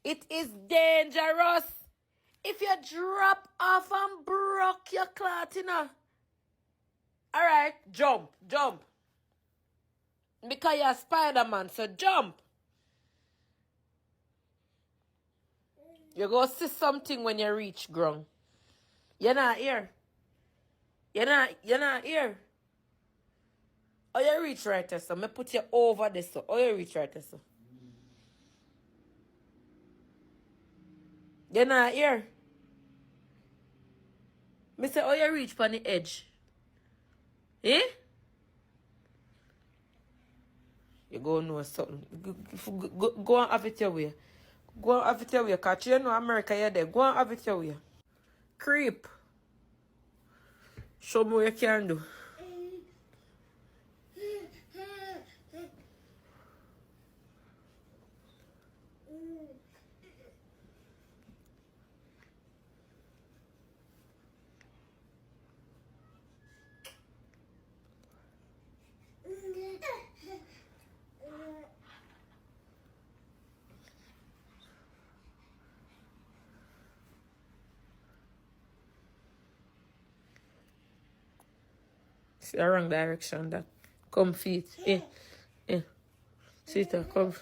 It is dangerous. If you drop off and broke your clot, you know. Alright, jump. Because you're Spider-Man, so jump. You go see something when you reach ground. You're not here. You're not here. Oh, you reach right there, so me put you over this, so. Oh, you reach right there, so. You're not here. Me say, oh, you reach on the edge. Eh? You go know something. Go and have it your way. Go and have it your way. Because you know America, you're there. Go and have it your way. Creep. Show me what you can do. It's the wrong direction, that. Come feet. See that, come.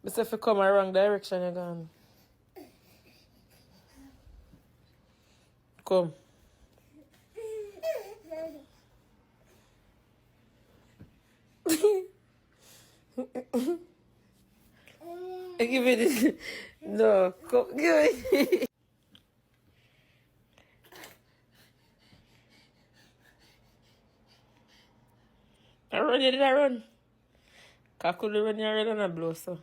But if you come the wrong direction, you're gone. Come. Give me this. No, come, give me. I run, you did I run? I could run, you run and I blow, so.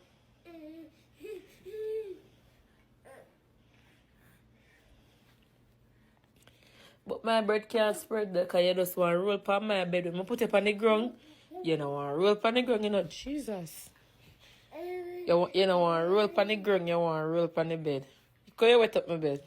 But my bread can't spread because you just want to roll upon my bed. When I put it on the ground, you don't want to roll upon the ground, you know. Jesus. You don't want to roll upon the ground, you want to roll upon the bed. Because you wet up my bed.